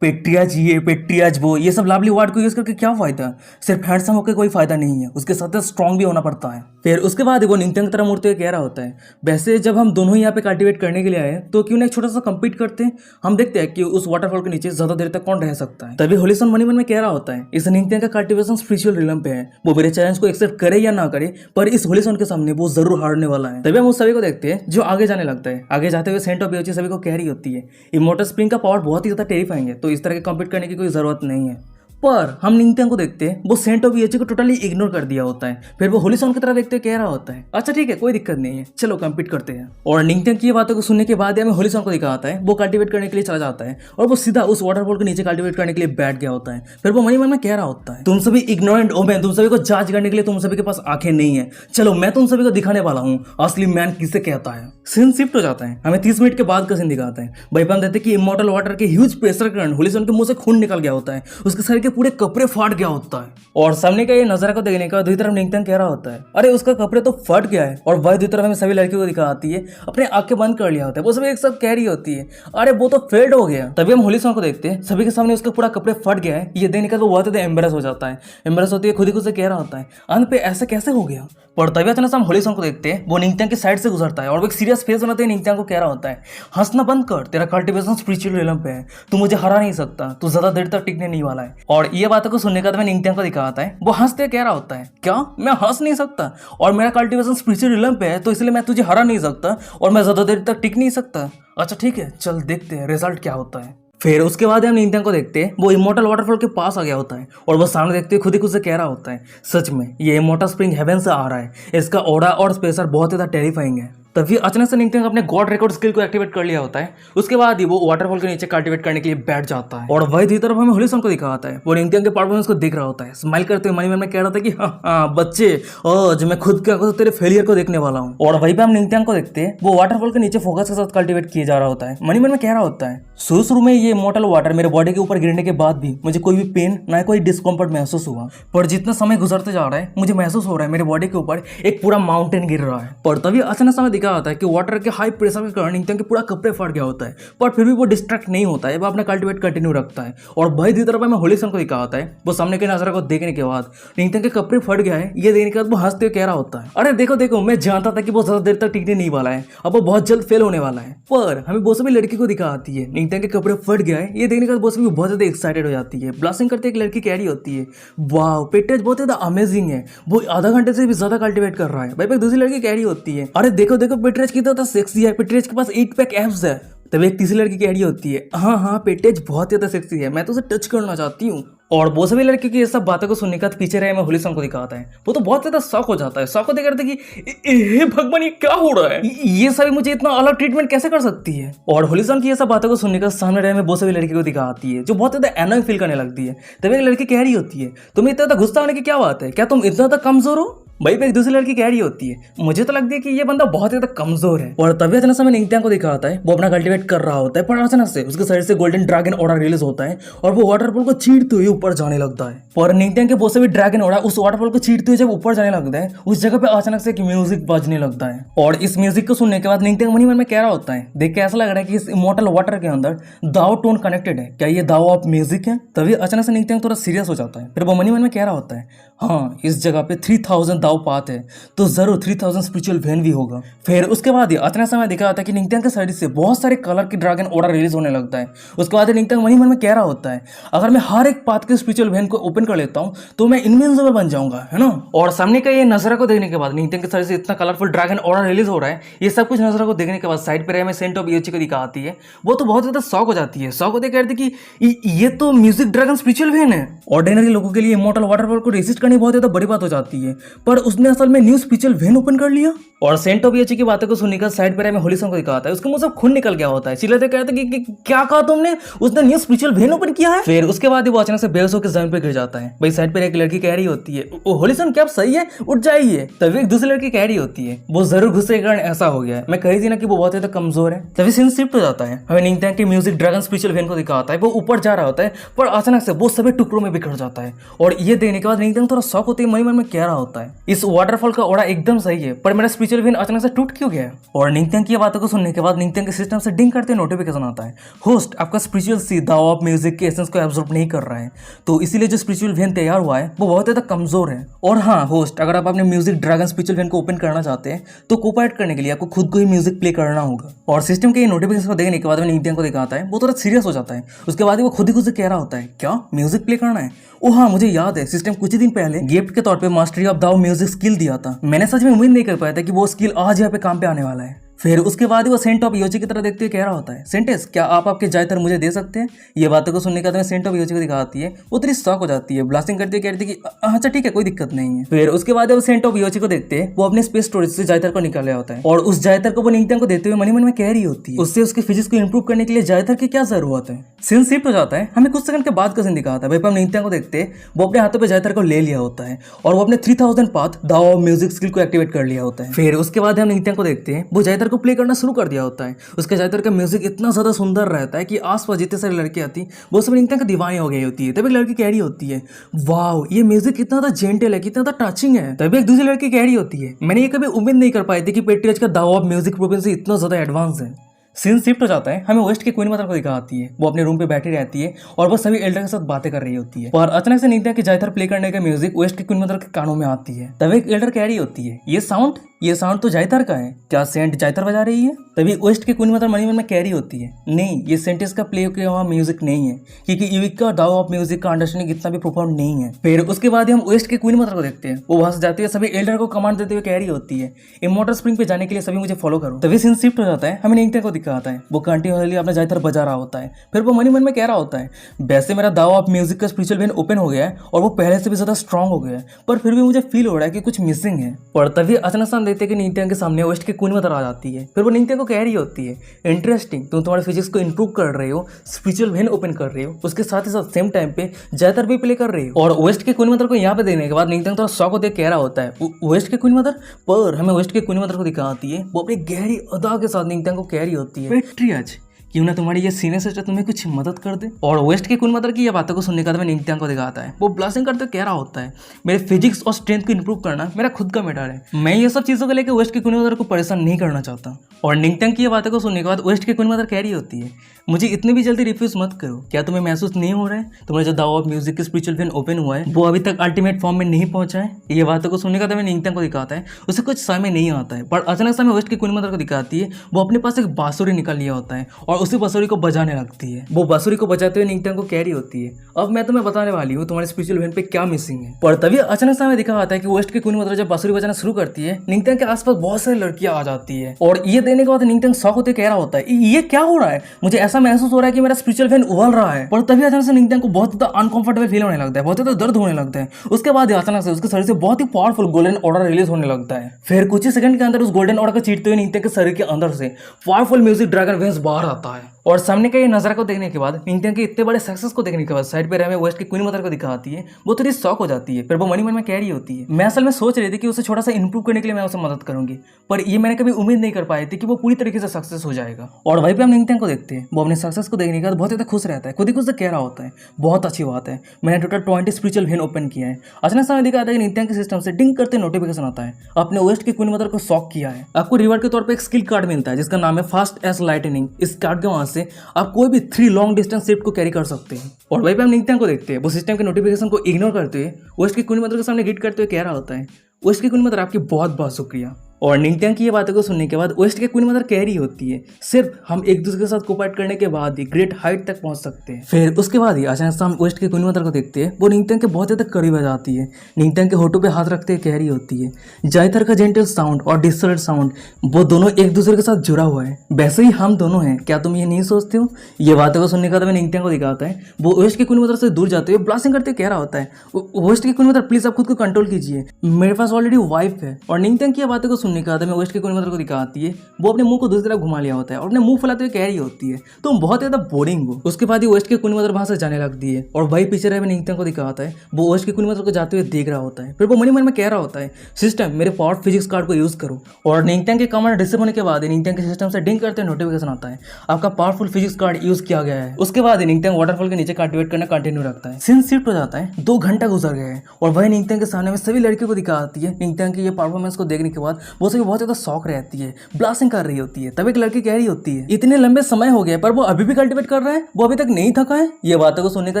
पेट्रियार्च ये पेट्रियार्च वो ये सब लाभली वर्ड को यूज करके क्या फायदा, सिर्फ हैंडसम होकर कोई फायदा नहीं है, उसके साथ स्ट्रॉन्ग भी होना पड़ता है। फिर उसके बाद वो निंगतंग की तरफ मुड़ते हुए कह रहा होता है, वैसे जब हम दोनों ही यहाँ पे कल्टिवेट करने के लिए आए तो क्यों ना एक छोटा सा कंपीट करते हैं, हम देखते हैं कि उस वाटरफॉल के नीचे ज्यादा देर तक कौन रह सकता है। तभी होलिसन मनी मन में कह रहा होता है, इस निंगतंग का कल्टिवेशन स्पिरिचुअल रिलम पे है, वो मेरे चैलेंज को एक्सेप्ट करे या ना करे पर इस होलिसन के सामने वो जरूर हारने वाला है। तभी हम उस सभी को देखते हैं जो आगे जाने लगता है। आगे जाते हुए सेंट ऑफ इयोची सभी को कह रही होती है, इमॉर्टल स्प्रिंग का पावर बहुत ही ज्यादा टेरिफाइंग है तो इस तरह के कम्पीट करने की कोई जरूरत नहीं है। पर हम निंगतंग को देखते हैं, वो सेंट ऑफ इयोची को टोटली इग्नोर कर दिया होता है। फिर वो होलिसन की तरफ देखते हुए कह रहा होता है, अच्छा ठीक है कोई दिक्कत नहीं है, चलो कम्पीट करते हैं। और निंगतंग की बातों को सुनने के बाद हमें होलिसन को दिखाता है। वो कल्टिवेट करने के लिए चला जाता है और वो सीधा उस वाटरफॉल के नीचे कल्टिवेट करने के लिए बैठ गया होता है। फिर वो मनी मन में कह रहा होता है, तुम सभी इग्नोरेंट ओमेन, तुम सभी को जांच करने के लिए तुम सभी के पास आंखें नहीं है, चलो मैं तुम सभी को दिखाने वाला हूँ असली मैन किसे कहता है। सीन शिफ्ट हो जाता है। हमें 30 मिनट के बाद का सीन दिखाता है। वहीं पर हम देखते हैं कि इमॉर्टल वाटर के ह्यूज प्रेशर करंट होलिसन के मुंह से खून निकल गया होता है, उसके शरीर के पूरे कपड़े फाट गया होता है। और सामने का ये नजारा को देखने का दूसरी तरफ निंगतंग कह रहा होता है, अरे उसका कपड़े तो फट गया है। और वह दूसरी तरफ हमें सभी लड़कियों को दिखाती है, अपने आंखें बंद कर लिया होता है। वो सभी एक साथ कह रही होती है, अरे वो तो फेड हो गया। तभी हम होलिसन को देखते हैं, सभी के सामने उसका पूरा कपड़े फट गया है। ये देखने का वो बहुत ज्यादा एम्बेरस हो जाता है। एम्बेरस होती है, खुद ही खुद से कह रहा होता है, अंत पे ऐसा कैसे हो गया। पर तभी अचानक से हम होलीसन को देखते हैं, वो निंगत्यांग के साइड से गुजरता है और वो एक सीरियस फेस बनाते हैं, निंगत्यांग को कह रहा होता है हंसना बंद कर, तेरा कल्टीवेशन स्पिरिचुअल रिलम पे है, तू मुझे हरा नहीं सकता, तू ज्यादा देर तक टिकने नहीं वाला है। और ये बातों को सुनने के बाद मैं निंगत्यांग को दिखाता है, वो हंसते कह रहा होता है क्या मैं हंस नहीं सकता और मेरा कल्टीवेशन स्पिरिचुअल रिलम पे है तो इसलिए मैं तुझे हरा नहीं सकता और मैं ज्यादा देर तक टिक नहीं सकता। अच्छा ठीक है, चल देखते हैं रिजल्ट क्या होता है। फिर उसके बाद हम निंगत्यांग को देखते हैं, वो इमोर्टल वाटरफॉल के पास आ गया होता है और वो सामने देखते हुए खुद ही खुद से कह रहा होता है सच में ये इमोर्टल स्प्रिंग हेवन से आ रहा है, इसका ऑरा और स्पेसर बहुत ज़्यादा टेरिफाइंग है। तभी अचानक से निंगत्यांग अपने गॉड रिकॉर्ड स्किल को एक्टिवेट कर लिया होता है। उसके बाद ही वो वाटरफॉल के नीचे कल्टीवेट करने के लिए बैठ जाता है और वही तरफ हमें होलीसन को दिखाता है, वो निंगत्यांग के परफॉर्मेंस को देख रहा होता है, स्माइल करते हुए मन में कह रहा था कि हाँ बच्चे आज मैं खुद क्या तेरे फेलियर को देखने वाला हूँ। और वहीं पे हम निंगत्यांग को देखते हैं, वो वाटरफॉल के नीचे फोकस के साथ कल्टीवेट किया जा रहा होता है। मन में कह रहा होता है शुरू में ये इमोर्टल वाटर मेरे बॉडी के ऊपर गिरने के बाद भी मुझे कोई भी पेन ना कोई डिस्कम्फर्ट महसूस हुआ, पर जितना समय गुजरते जा रहा है मुझे महसूस हो रहा है मेरे बॉडी के ऊपर एक पूरा माउंटेन गिर रहा है। पर तभी अचानक समय दिखा आता है कि वाटर के हाई प्रेशर के कारण निंगत्यांग के पूरा कपड़े फट गया होता है, पर फिर भी वो डिस्ट्रैक्ट नहीं होता है, वो अपना कल्टीवेट कंटिन्यू रखता है। और भाई दी तरफ में होलीसन को दिखा आता है, वो सामने के नजारा को देखने के बाद निंगत्यांग के कपड़े फट गया है ये देखने के बाद वो हंसते हुए कह रहा होता है अरे देखो देखो मैं जानता था कि वो ज्यादा देर तक टिकने नहीं वाला है, अब वो बहुत जल्द फेल होने वाला है। पर हमें वो सभी लड़की को दिखा आती है, निंगत्यांग के कपड़े फट गया है ये देखने के बाद वो सभी बहुत ज्यादा एक्साइटेड हो जाती है। ब्लास्टिंग करते एक लड़की कह रही होती है वाह पेट्रेज बहुत ज्यादा अमेजिंग है, वो आधा घंटे से भी ज्यादा कल्टीवेट कर रहा है। भाई दूसरी लड़की कह रही होती है अरे देखो देखो पेट्रेज कितना सेक्सी है, पेट्रेज के पास 8 पैक एब्स है। तब एक तीसरी लड़की कह रही होती है हाँ पेट्रेज बहुत ज्यादा सेक्सी है, मैं तो उसे टच करना चाहती हूँ। और वो सभी लड़की की ये सब बातों को सुनने के बाद पीछे रहे में होलीसन को दिखाता है, वो तो बहुत ज्यादा शॉक हो जाता है, शॉक होते करते कि हे भगवान ये क्या हो रहा है, ये सभी मुझे इतना अलग ट्रीटमेंट कैसे कर सकती है। और होलीसन की ये सब बातों को सुनने के सामने रहे में वो सभी लड़की को दिखाती है जो बहुत ज्यादा एनॉयिंग फील करने लगती है। तब एक लड़की कह रही होती है तुम्हें इतना गुस्सा होने की क्या बात है, क्या तुम इतना ज्यादा कमजोर हो। भाई पे एक दूसरी लड़की कह रही होती है मुझे तो लगती है कि ये बंदा बहुत ज्यादा कमजोर है। और तभी अचानक से निंगत्यांग को दिखाता है, वो अपना कल्टीवेट कर रहा होता है, पर अचानक से उसके साइड से गोल्डन ड्रैगन ऑरा रिलीज होता है और वो वाटरफॉल को चीरते हुए ऊपर जाने लगता है। पर निंगत्यांग के बहुत से भी ड्रैगन ऑरा उस वाटरफॉल को चीरते हुए जब ऊपर जाने लगता है उस जगह पे अचानक से एक म्यूजिक बजने लगता है। और इस म्यूजिक को सुनने के बाद निंगत्यांग मन में कह रहा होता है देख के ऐसा लग रहा है कि इस इमोर्टल वाटर के अंदर दाओ टोन कनेक्टेड है, क्या ये दाओ ऑफ म्यूजिक है। तभी अचानक से निंगत्यांग थोड़ा सीरियस हो जाता है, फिर वो मन में कह रहा होता है हाँ इस जगह पे 3000 दाओ पाथ है तो जरूर 3000 स्पिरिचुअल वेन भी होगा। फिर उसके बाद ही अचानक समय दिखा होता है कि निंगत्यांग के साइड से बहुत सारे कलर की ड्रैगन ऑर्डर रिलीज होने लगता है। उसके बाद निंगत्यांग मन में कह रहा होता है अगर मैं हर एक पाथ के स्पिरिचुअल वेन को ओपन कर लेता हूँ तो मैं इनविंसिबल बन जाऊंगा, है ना। और सामने का ये नजरा को देखने के बाद निंगत्यांग के साइड से इतना कलरफुल ड्रैगन ऑर्डर रिलीज हो रहा है, ये सब कुछ नजरा को देखने के बाद साइड पर हमें सेंट ऑफ ईओची को दिखाती है, वो तो बहुत ज्यादा शॉक हो जाती है, शॉक होते कहते कि ये तो म्यूजिक ड्रैगन स्पिरिचुअल वेन है। ऑर्डिनरी लोगों के लिए इमोर्टल वाटरफॉल को रेसिस्ट करनी बहुत ज्यादा बड़ी बात हो जाती है, पर उसने असल में न्यू स्पिरिचुअल वेन ओपन कर लिया। और सेंट ऑफ ईओची की बातों को सुनकर साइड पर हमें होलीसन को दिखाता है, उसके मुंह से खून निकल गया होता है, चिल्लाते कहते कि क्या कहा तुमने, उसने न्यू स्पिरिचुअल वेन ओपन किया है। फिर उसके बाद वो अचानक से बेहोश होकर जमीन पर गिर जाता है। भाई साइड पर एक लड़की कह रही होती है होलीसन क्या आप सही है, उठ जाइए। तभी एक दूसरी लड़की कह रही होती है वो जरूर गुस्से के कारण ऐसा हो गया है, मैं कही थी ना कि वो बहुत ज्यादा कमजोर है। तभी सीन शिफ्ट हो जाता है, हमें निंगत्यांग के म्यूजिक ड्रैगन स्पिरिचुअल वेन को दिखाता है, वो ऊपर जा रहा होता है पर अचानक से वो सभी टुकड़ों में बिखर जाता है। और ये देखने के बाद निंगत्यांग थोड़ा शॉक होते ही मन में कह रहा होता है इस वाटरफॉल का ओड़ा एकदम सही है, पर मेरा स्पिरिचुअल वेन अचानक से टूट क्यों गया। और निंगत्यांग की बातों को सुनने के बाद निंगत्यांग के सिस्टम से डिंग करते नोटिफिकेशन आता है होस्ट आपका स्पिरिचुअल सी दाओ ऑफ म्यूजिक के एसेंस को एब्जॉर्ब नहीं कर रहा है, तो इसीलिए जो स्पिरिचुअल वेन तैयार हुआ है वो बहुत ज्यादा कमजोर है। और हाँ होस्ट अगर आप अपने म्यूजिक ड्रैगन स्पिरिचुअल वेन को ओपन करना चाहते हैं तो कोऑपरेट करने के लिए आपको खुद को ही म्यूजिक प्ले करना होगा। और सिस्टम के ये नोटिफिकेशन को देखने के बाद निंगत्यांग को दिखाता है, वो थोड़ा सीरियस हो जाता है। उसके बाद वो खुद ही खुद से कह रहा होता है क्या म्यूजिक प्ले करना है। ओ हाँ मुझे याद है सिस्टम कुछ ही दिन पहले गिफ्ट के तौर पे मास्टरी ऑफ दाओ म्यूजिक स्किल दिया था, मैंने सच में उम्मीद नहीं कर पाया था कि वो स्किल आज यहाँ पे काम पे आने वाला है। फिर उसके बाद वो सेंट ऑफ ईओची की तरह देखते हुए कह रहा होता है सेंटेस क्या आप आपके जायतर मुझे दे सकते हैं। ये बातों को सुनने के बाद सेंट ऑफ ईओची को दिखाती है, वो थोड़ी शॉक हो जाती है, ब्लास्टिंग करते हुए कहती है कि अच्छा ठीक है कोई दिक्कत नहीं है। फिर उसके बाद वो सेंट ऑफ ईओची को देखते हैं, वो अपने स्पेस स्टोरेज से जायतर को निकाला होता है और उस जायतर को वो निंगत्यांग को देते हुए मन में कह रही होती है उससे उसके फिजिक्स को इंप्रूव करने के लिए जायतर की क्या जरूरत है। सीन शिफ्ट हो जाता है, हमें कुछ सेकंड के बाद का सीन दिखाता है। भाई हम निंगत्यांग को देखते हैं, वो अपने हाथों पे जायतर को ले लिया होता है और वो अपने 3000 पाथ दाओ ऑफ म्यूजिक स्किल को एक्टिवेट कर लिया होता है। फिर उसके बाद हम निंगत्यांग को देखते हैं, वो जायतर को प्ले करना शुरू कर दिया होता है। उसके जायतर का म्यूजिक इतना ज्यादा सुंदर रहता है कि आसपास जितने सारी लड़कियां आती वो सब निंगत्यांग का दीवानी हो गई होती है। तभी एक लड़की कह रही होती है वाओ ये म्यूजिक कितना ज्यादा जेंटल है, कितना ज्यादा टचिंग है। तभी एक दूसरी लड़की कह रही होती है मैंने ये कभी उम्मीद नहीं कर पाई थी कि पेट्रियज का दाओ ऑफ म्यूजिक प्रोफेंसी इतना ज्यादा एडवांस है। सीन शिफ्ट हो जाता है, हमें वेस्ट की क्वीन मदर को दिखाती है। वो अपने रूम पे बैठी रहती है और वो सभी एल्डर के साथ बातें कर रही होती है। पर अचानक से निंत्या की जायथर प्ले करने का म्यूजिक वेस्ट की क्वीन मदर के कानों में आती है। तभी एक एल्डर कह रही होती है, ये साउंड तो जायथर का है, क्या सेंट जायथर बजा रही है? तभी वेस्ट की क्वीन मदर मन ही मन में कह रही होती है, नहीं, ये सेंटेंस का प्ले किया हुआ म्यूजिक नहीं है, क्योंकि यूविक का दाव ऑफ म्यूजिक का अंडरस्टैंडिंग इतना भी प्रोफाउंड नहीं है। फिर उसके बाद हम वेस्ट की क्वीन मदर को देखते हैं। वो वहां से जाती है, सभी एल्डर को कमांड देते हुए कह रही होती है, इमॉर्टल स्प्रिंग पे जाने के लिए सभी मुझे फॉलो करो। तभी सीन शिफ्ट हो जाता है, हमें निंत्या को दिखाता है। वो कंटिन्यूअसली अपना जायथर बजा रहा होता है। फिर वो मन ही मन में कह रहा होता है, वैसे मेरा दाव ऑफ म्यूजिक का स्पिरिचुअल वेन ओपन हो गया है और वो पहले से भी ज्यादा स्ट्रांग हो गया है, पर फिर भी मुझे फील हो रहा है कि कुछ मिसिंग है। पर तभी अचानक से हम देखते हैं कि निंत्या के सामने वेस्ट की क्वीन मदर आ जाती है। फिर वो निंत्या को कह रही होती है, इंटरेस्टिंग, तुम तुम्हारे फिजिक्स को इंप्रूव कर रहे हो, स्पिरिचुअल वेन ओपन कर रहे हो, उसके साथ ही साथ सेम टाइम पे जायथर भी प्ले कर रहे हो। और वेस्ट के क्वीन मदर को यहाँ पे देने के बाद निंत्या थोड़ा शॉक होकर कह रहा होता है, वेस्ट के क्वीन मदर? पर हमें वेस्ट के क्वीन मदर को दिखाती है। वो अपनी गहरी अदा के साथ निंत्या को कह रही होती है, पेट्रियाज, क्यों ना तुम्हारी ये सीनियर सिस्टर तुम्हें कुछ मदद कर दे। और वेस्ट के क्वीन मदर की ये बातों को सुनने के बाद में निंत्या को दिखाता है। वो ब्लास्टिंग करते कह रहा होता है, मेरे फिजिक्स और स्ट्रेंथ को इंप्रूव करना मेरा खुद का मैटर है, मैं ये सब चीज़ों को लेकर वेस्ट की क्वीन मदर को परेशान नहीं करना चाहता। और निंत्या की ये बातों को सुनने के बाद वेस्ट की क्वीन मदर कह रही होती है, मुझे इतनी भी जल्दी रिफ्यूज मत करो, क्या तुम्हें महसूस नहीं हो रहा है तुम्हारा जो दाव ऑफ म्यूजिक की स्पिरिचुअल वेन ओपन हुआ है वो अभी तक अल्टीमेट फॉर्म में नहीं पहुंचा है? ये बातों को सुनने का तो मैं निंत्या को दिखाता है, उसे कुछ समय नहीं आता है। पर अचानक से हमें वेस्ट की क्वीन मदर को दिखाती है। वो अपने पास एक बांसुरी निकाल लिया होता है और उसी बांसुरी को बजाने लगती है। वो बांसुरी को बजाते हुए निंत्या को कह रही होती है, अब मैं तुम्हें बताने वाली हूँ तुम्हारे स्पिरिचुअल वेन पे क्या मिसिंग है। पर तभी अचानक से हमें दिखा आता है कि वेस्ट की क्वीन मदर जब बांसुरी बजाना शुरू करती है, निंत्या के आसपास बहुत सारी लड़कियां आ जाती है। और ये देने के बाद निंत्या शॉक होते कह रहा होता है, ये क्या हो रहा है, मुझे ऐसा महसूस हो रहा है कि मेरा स्पिरिचुअल वेन उबल रहा है। पर तभी अचानक से निंत्या को बहुत ज्यादा अनकंफर्टेबल फील होने लगता है, बहुत ज्यादा दर्द होने लगता है। उसके बाद अचानक से उसके शरीर से बहुत ही पावरफुल गोल्डन ऑर्डर रिलीज होने लगता है। फिर कुछ ही सेकंड के अंदर उस गोल्डन ऑर्डर को चीरते हुए निंत्या के शरीर के अंदर से पावरफुल म्यूजिक ड्रैगन वेन्स बाहर आता है। और सामने का ये नजारा को देखने के बाद, निंत्या के इतने बड़े सक्सेस को देखने के बाद साइड पे हमें वेस्ट की क्वीन मदर को दिखाती है। वो थोड़ी शॉक हो जाती है। फिर वो मनी मन में कह रही होती है, मैं असल में सोच रही थी कि उसे थोड़ा सा इंप्रूव करने के लिए मैं उसे मदद करूंगी, पर ये मैंने कभी उम्मीद नहीं कर पाई थी कि वो पूरी तरीके से सक्सेस हो जाएगा। और वहीं पे हम निंत्या को देखते हैं, वो अपने सक्सेस को देखने के बाद बहुत ज्यादा खुश रहता है, खुद ही खुद से कह रहा होता है, बहुत अच्छी बात है, मैंने टोटल 20 स्पिरिचुअल वेन ओपन किया है। अचानक समय दिखाता है कि निंत्या के सिस्टम से डिंग करते नोटिफिकेशन आता है, आपने वेस्ट की क्वीन मदर को शॉक किया है। आपको रिवार्ड के तौर पर एक स्किल कार्ड मिलता है जिसका नाम है फास्ट एस लाइटनिंग। इस कार्ड के वहां से आप कोई भी 3 लॉन्ग डिस्टेंस शिफ्ट को कैरी कर सकते हैं। और वहीं पे हम निंत्या को देखते हैं, वो सिस्टम के नोटिफिकेशन को इग्नोर करते हुए वेस्ट की क्वीन मदर के सामने गिट करते हुए कह रहा होता है, वेस्ट की क्वीन मदर आपकी बहुत बहुत शुक्रिया। और निंत्या की ये बातों को सुनने के बाद वेस्ट के क्वीन मदर कह रही होती है, सिर्फ हम एक दूसरे के साथ कोऑपरेट करने के बाद ही ग्रेट हाइट तक पहुंच सकते हैं। फिर उसके बाद ही अचानक से हम वेस्ट के क्वीन मदर को देखते हैं, वो निंत्या के बहुत ज्यादा करीब आ जाती है। निंत्या के होठों पे हाथ रखते हुए कह रही होती है, जायथर का जेंटल साउंड और डिसर्ट साउंड वो दोनों एक दूसरे के साथ जुड़ा हुआ है, वैसे ही हम दोनों हैं, क्या तुम ये नहीं सोचते हो? ये बातों को सुनने के बाद निंत्या को दिखाता है। वो वेस्ट की क्वीन मदर से दूर जाते हुए ब्लास्टिंग करते कह रहा होता है, वेस्ट की क्वीन मदर प्लीज आप खुद को कंट्रोल कीजिए, मेरे पास ऑलरेडी वाइफ है। और निंत्या की बातों को सुनने के बाद मैं वेस्ट की मदर को दिखाती है। वो अपने मुंह को दूसरी तरफ घुमा लिया होता है और अपने मुंह फैलाते हुए कह रही होती है, तुम बहुत ज्यादा बोरिंग हो। उसके बाद ही वेस्ट की क्वीन मदर वहां से जाने लगती है और वही पीछे रहे निंत्या को दिखाता है। वो वेस्ट की क्वीन मदर को जाते हुए देख रहा होता है। फिर वो मनी मन में कह रहा होता है, सिस्टम मेरे पावर फिजिक्स कार्ड को यूज करो। और निंत्या के कमांड रिसीव होने के बाद निंत्या के सिस्टम से डिंग करते नोटिफिकेशन आता है, आपका पावरफुल फिजिक्स कार्ड यूज किया गया है। उसके बाद निंत्या वाटरफॉल के नीचे एक्टिवेट करना कंटिन्यू रखता है। सीन शिफ्ट हो जाता है, 2 घंटा गुजर गया है और वही निंत्या के सामने में सभी लड़कियों को दिखाती है। निंत्या की ये परफॉर्मेंस को देखने के बाद वो सभी बहुत ज्यादा शौक रहती है, ब्लास्टिंग कर रही होती है। तब एक लड़की कह रही होती है, इतने लंबे समय हो गए पर वो अभी भी कल्टिवेट कर रहा है, वो अभी तक नहीं थका है। ये बातों को सुनने का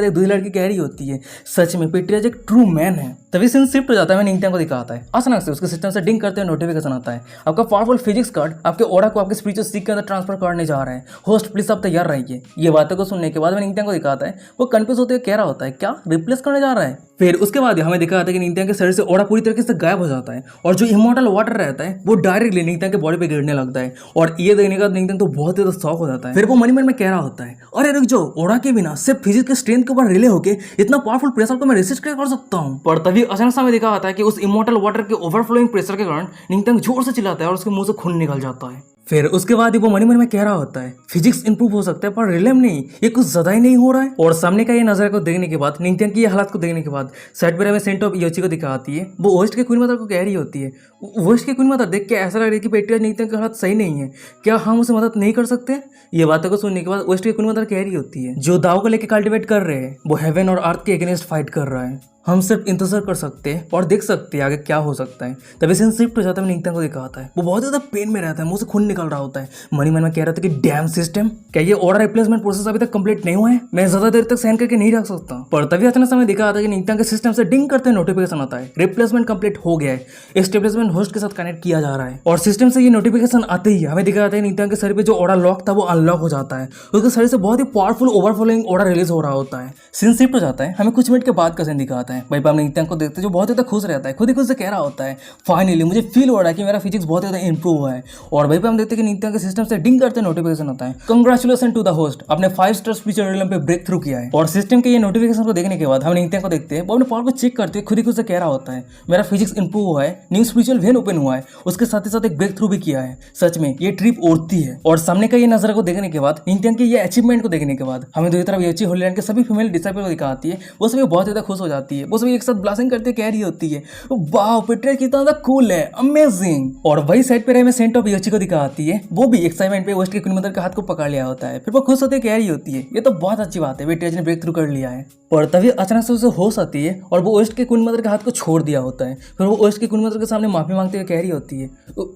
एक दूसरी लड़की कह रही होती है, सच में पेट्रियाज एक ट्रू मैन है। तभी सीन शिफ्ट हो जाता है, निंत्या को दिखाता है। अचानक से उसके सिस्टम से डिंग करते हुए नोटिफिकेशन आता है, आपका पावरफुल फिजिक्स कार्ड आपके ऑरा को आपके स्पिरिचुअल सीक के अंदर ट्रांसफर करने जा रहा है, होस्ट प्लीज आप तैयार रहिए। ये बातों को सुनने के बाद निंत्या को दिखाता है। वो कंफ्यूज होते हुए कह रहा होता है, क्या रिप्लेस करने जा रहा है? फिर उसके बाद हमें दिखा जाता है कि निंत्या के शरीर से ऑरा पूरी तरीके से गायब हो जाता है और जो इमॉर्टल वाटर रहता है वो डायरेक्टली निंत्या के बॉडी पे गिरने लगता है। और ये देखने का निंत्या तो बहुत ज्यादा शौक हो जाता है। फिर वो मनी मन में कह रहा होता है, अरे रुक जाओ, ऑरा के बिना सिर्फ फिजिक्स के स्ट्रेंथ के ऊपर रिले होके इतना पावरफुल प्रेशर को मैं रेसिस्ट कर सकता हूँ। पर तभी अचानक से हमें दिखा जाता है कि उस इमॉर्टल वाटर के ओवरफ्लोइंग प्रेशर के कारण निंत्या जोर से चिल्लाता है और उसके मुंह से खून निकल जाता है। फिर उसके बाद ही वो मनी मन में कह रहा होता है, फिजिक्स इंप्रूव हो सकता है पर रिलेम नहीं, ये कुछ ज्यादा ही नहीं हो रहा है। और सामने का ये नजर को देखने के बाद, निंत्या की ये हालत को देखने के बाद साइड पर हमें सेंट ऑफ योची को दिखाती है। वो वेस्ट के क्वीन मदर को कह रही होती है, वेस्ट के क्वीन मदर देख के ऐसा लग रहा है कि पेट्रियाज निंत्या की हालत सही नहीं है, क्या हम उसे मदद नहीं कर सकते? ये बातों को सुनने के बाद वेस्ट की क्वीन मदर कह रही होती है, जो दाव को लेकर कल्टिवेट कर रहे हैं वो हेवन और अर्थ के अगेंस्ट फाइट कर रहा है हम सिर्फ इंतजार कर सकते हैं और देख सकते हैं आगे क्या हो सकता है। तभी सीन शिफ्ट हो जाता है, निंगथैंग को दिखाता है वो बहुत ज्यादा पेन में रहता है, मुंह से खून निकल रहा होता है। मनी मन में कह रहा था कि डैम सिस्टम, क्या ये ऑर्डर रिप्लेसमेंट प्रोसेस अभी तक कंप्लीट नहीं हुआ है? मैं ज्यादा देर तक सहन करके नहीं रख सकता। पर तभी अचानक समय दिखा आता है कि निंगथैंग के सिस्टम से डिंग करते नोटिफिकेशन आता है, रिप्लेसमेंट कंप्लीट हो गया है, एस्टेब्लिशमेंट होस्ट के साथ कनेक्ट किया जा रहा है। और सिस्टम से ये नोटिफिकेशन आते ही हमें दिखा जाता है निंगथैंग के शरीर पे जो ऑर्डर लॉक था वो अनलॉक हो जाता है, उसके शरीर से बहुत ही पावरफुल ओवरफ्लोइंग ऑर्डर रिलीज हो रहा होता है। सीन शिफ्ट हो जाता है, हमें कुछ मिनट के बाद का सीन दिखाता है। भाई पाम निंगथैंग को देखते जो बहुत ज्यादा खुश रहता है, खुद ही खुद से कह रहा होता है फाइनली मुझे फील हो रहा है कि मेरा फिजिक्स बहुत ज्यादा इंप्रूव हुआ है। और भाई पाम देखते कि निंगथैंग के सिस्टम से डिंग करते नोटिफिकेशन आता है, कंग्रेचुलेशन टू द होस्ट, आपने 5 स्टार स्पिरिचुअल रियलम पे ब्रेक थ्रू किया है। और सिस्टम के ये नोटिफिकेशन को देखने के बाद हम निंगथैंग को देखते हैं वो अपने पावर को चेक करते हुए खुद ही खुद से कह रहा होता है मेरा फिजिक्स इंप्रूव हुआ है, न्यू स्पिरिचुअल वेन ओपन हुआ है, उसके साथ ही साथ एक ब्रेक थ्रू भी किया है। सच में ये ट्रिप उड़ती है। और सामने का ये नजर को देखने के बाद, निंगथैंग के ये अचीवमेंट को देखने के बाद हमें दूसरी तरफ यूची होली लैंड के सभी फीमेल डिसाइपल को दिखाती है, वो सभी बहुत ज्यादा खुश हो जाती है, वो सभी एक साथ ब्लास्टिंग करते कह रही होती है वाह पेट्रिया कितना ज्यादा कूल है, अमेजिंग। और वही साइड पे हमें सेंट ऑफ यूची को दिखाती है, वो भी एक्साइटमेंट पे वेस्ट के क्वीन मदर के हाथ को पकड़ लिया होता है, फिर वो खुश होते कह रही होती है ये तो बहुत अच्छी बात है, पेट्रिया ने ब्रेक थ्रू कर लिया है। पर तभी अचानक से उसे होश आती है और वो वेस्ट के क्वीन मदर के हाथ को छोड़ दिया होता है, फिर वो वेस्ट के क्वीन मदर के सामने माफी मांगते हुए कह रही होती है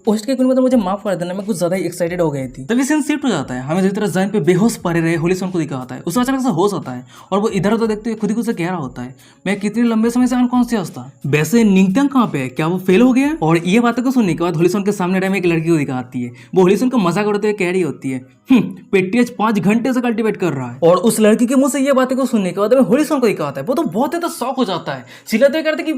वेस्ट के क्वीन मदर मुझे माफ कर देना, मैं कुछ ज्यादा एक्साइटेड हो गई थी। तभी सीन शिफ्ट हो जाता है, हमें दूसरी तरफ जमीन पे बेहोश पड़े रहे होलिसन को दिखाता है, उसे अचानक से होश आता है और वो इधर उधर देखते हुए खुद ही खुद से कह रहा होता है मैं कितने लंबे समय से अनकॉन्शियस था, वैसे निंगथैंग कहाँ पे है, क्या वो फेल हो गया? और ये बातों को सुनने के बाद होलिसन के सामने रहे एक लड़की को दिखाती है, वो होलिसन का मजाक उड़ाते हुए कह रही होती है पेट्रियज 5 घंटे से कल्टीवेट कर रहा है। और उस लड़की के मुंह से ये बातें को सुनने के बाद होलिसन को दिखाता है, वो तो बहुत ज्यादा शॉक हो जाता है, चिल्लाते हुए कहते कि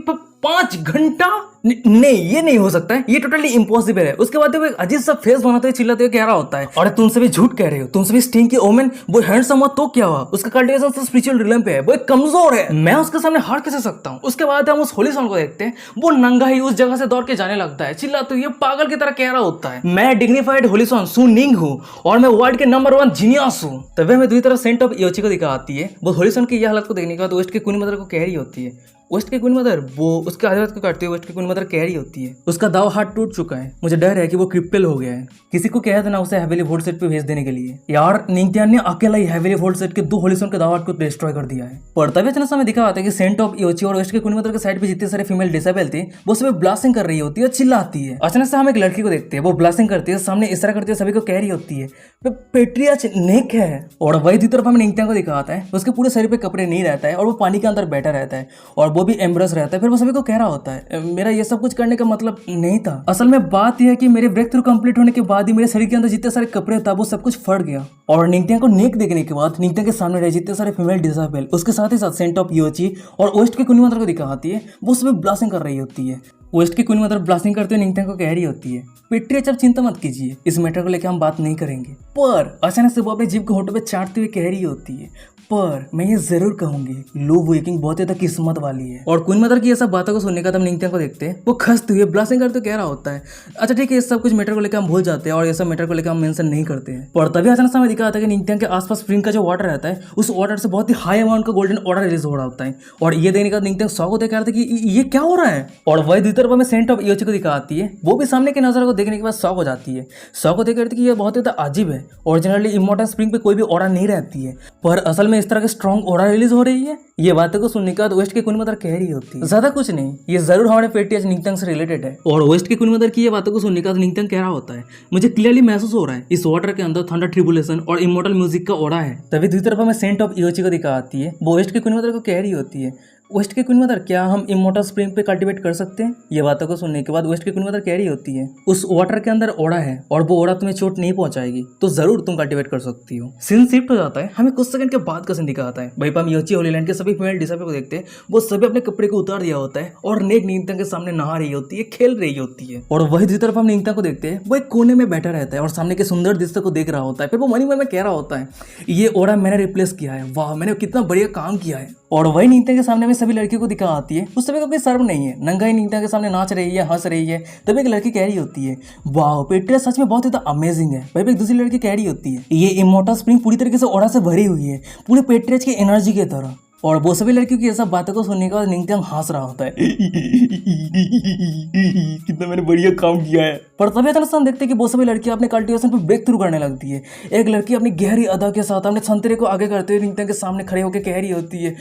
5 घंटा नहीं ये नहीं हो सकता है, ये टोटली इम्पॉसिबल है। उसके बाद वो एक अजीब सा फेस बनाते हुए चिल्लाते हुए कह रहा होता है और तुमसे भी झूठ कह रहे हो, तुमसे भी स्टिंग की ओमेन वो हैंडसम तो क्या हुआ, उसका कल्टीवेशन तो स्पिरिचुअल रिलम पे है, वो एक कमजोर है, मैं उसके सामने हार कैसे सकता हूँ। उसके बाद हम उस होलिसन को देखते हैं, वो नंगा ही उस जगह से दौड़ के जाने लगता है, चिल्लाते हुए पागल की तरह कह रहा होता है मैं डिग्निफाइड होलिसन सु निंग हूँ और मैं वर्ल्ड के नंबर 1 जीनियस हूँ। तभी हमें दूसरी तरफ सेंट ऑफ यूची को दिखाती है, वो होलिसन की यह हालत को देखने के बाद वेस्ट के क्वीन मदर को कह रही होती है, वेस्ट के क्वीन मदर वो उसके आदत को काटते हुए वेस्ट की क्वीन मदर कह रही होती है उसका दाव हाथ टूट चुका है, मुझे डर है कि वो क्रिप्टल हो गया है, किसी को कह देना उसे हेवीली वोल्ट सेट पे भेज देने के लिए। यार निंगथैंग ने अकेला ही हेवीली वोल्ट सेट के 2 होलिसन के दाव हाथ को डिस्ट्रॉय कर दिया है। पर तभी अचानक हमें दिखा आता है कि सेंट ऑफ यूची और वेस्ट के क्वीन मदर के साइड पे जितने सारे फीमेल डिसेबल थे वो सभी ब्लास्टिंग कर रही होती है, चिल्लाती है। अचानक से हम एक लड़की को देखते हैं, वो ब्लास्टिंग करती है, सामने इशारा करती है, सभी को कह रही होती है पेट्रिया नेक है। और वही दूसरी तरफ हमें निंगथैंग को दिखाता है, उसके पूरे शरीर पे कपड़े नहीं रहता है और वो पानी के अंदर बैठा रहता है और वो भी एम्ब्रेस रहता है, फिर वो सभी को कह रहा होता है मेरा ये सब कुछ करने का मतलब नहीं था, असल में बात यह है कि मेरे ब्रेक थ्रू कंप्लीट होने के बाद ही मेरे शरीर के अंदर जितने सारे कपड़े था वो सब कुछ फट गया। और निंगथैंग को नेक देखने के बाद निंगथैंग के सामने रहे जितने सारे फीमेल डिसेबल, उसके साथ ही साथ सेंट ऑफ यूची और वेस्ट के क्वीन मदर को दिखाती है, वो सभी ब्लास्टिंग कर रही होती है। वेस्ट की क्वीन मदर ब्लास्टिंग करते हुए निंगथैंग को कह रही होती है पेट्रिया चिंता मत कीजिए, इस मैटर को लेकर हम बात नहीं करेंगे। पर अचानक से वो अपने जीभ को होठों पे चाटते हुए कह रही होती है पर मैं ये जरूर कहूंगी लो वेकिंग बहुत ज्यादा किस्मत वाली है। और क्वीन मदर की ये सब बातों को सुनने का तब निंगथैंग को देखते हैं, वो खसते हुए ब्लास्टिंग करते कह रहा होता है अच्छा ठीक है ये सब कुछ मैटर को लेकर हम भूल जाते हैं और ये सब मैटर को लेकर हम मेंशन नहीं करते हैं। पर तभी अचानक से हमें दिखा आता है कि निंगथैंग के आसपास स्प्रिंग का जो वाटर रहता है उस वाटर से बहुत ही हाई अमाउंट का गोल्डन ऑर्डर रिलीज हो रहा होता है। और ये देखने का निंगथैंग शॉक होते कह रहा था कि ये क्या हो रहा है। और वही दूसरी तरफ हमें सेंट ऑफ यूची को दिखाती है, वो भी सामने के नजर को देखने के बाद शॉक हो जाती है, शॉक होते कहती है कि ये बहुत ज्यादा अजीब है और जनरली इमॉर्टल स्प्रिंग पे कोई भी ऑर्डर नहीं रहती है, पर असल में इस तरह के स्ट्रॉन्ग ऑर्डर रिलीज हो रही है। ये बातों को सुनने के बाद वेस्ट की क्वीन मदर कह रही होती है ज्यादा कुछ नहीं, ये जरूर हमारे पेट्रिया निंगथैंग से रिलेटेड है। और वेस्ट की क्वीन मदर की ये बातों को सुनने के बाद निंगथैंग कह रहा होता है मुझे क्लियरली महसूस हो रहा है इस वाटर के अंदर थंडर ट्रिबुलेशन और इमॉर्टल म्यूजिक का ऑर्डर है। तभी दूसरी तरफ हमें सेंट ऑफ यूची को दिखाती है, वो वेस्ट की क्वीन मदर को कह रही होती है वेस्ट की क्वीन मदर क्या हम इमॉर्टल स्प्रिंग पे कल्टीवेट कर सकते हैं। ये बातों को सुनने के बाद वेस्ट की क्वीन मदर कह रही होती है उस वाटर के अंदर ओड़ा है और वो ओड़ा तुम्हें चोट नहीं पहुंचाएगी तो जरूर तुम कल्टीवेट कर सकती हो। सीन शिफ्ट हो जाता है, हमें कुछ सेकंड के बाद का सीन दिखाता है, वहीं पर हम यूची होली लैंड के सभी फीमेल डिसेबल को देखते हैं, वो सभी अपने कपड़े को उतार दिया होता है और नेक निंगथैंग के सामने नहा रही होती है, खेल रही होती है। और वही दूसरी तरफ हम निंगथैंग को देखते हैं, वो एक कोने में बैठा रहता है और सामने के सुंदर दृश्य को देख रहा होता है, फिर वो मन में कह रहा होता है ये ओड़ा मैंने रिप्लेस किया है, वाह मैंने कितना बढ़िया काम किया है। और वही निंगथैंग के सामने में सभी लड़कियों को दिखा आती है, उस समय कोई शर्म नहीं है, नंगा ही निंगथैंग के सामने नाच रही है, हंस रही है। तभी एक लड़की कह रही होती है वाह पेट्रिया सच में बहुत ज्यादा अमेजिंग है। वही एक दूसरी लड़की कह रही होती है ये इमॉर्टल स्प्रिंग पूरी तरीके से ऑरा से भरी हुई है, पूरे पेट्रिया की एनर्जी की तरह। और वो सभी लड़कियों की ये सब बातों को सुनने के बाद निंगत्यांग हंस रहा होता है कितना मैंने बढ़िया काम किया है। पर तभी अचानक से हम देखते हैं कि वो सभी लड़कियां अपने कल्टीवेशन पे ब्रेक थ्रू करने लगती है। एक लड़की अपनी गहरी अदा के साथ अपने संतरे को आगे करते हुए निंगत्यांग के सामने खड़े होकर कह रही होती है,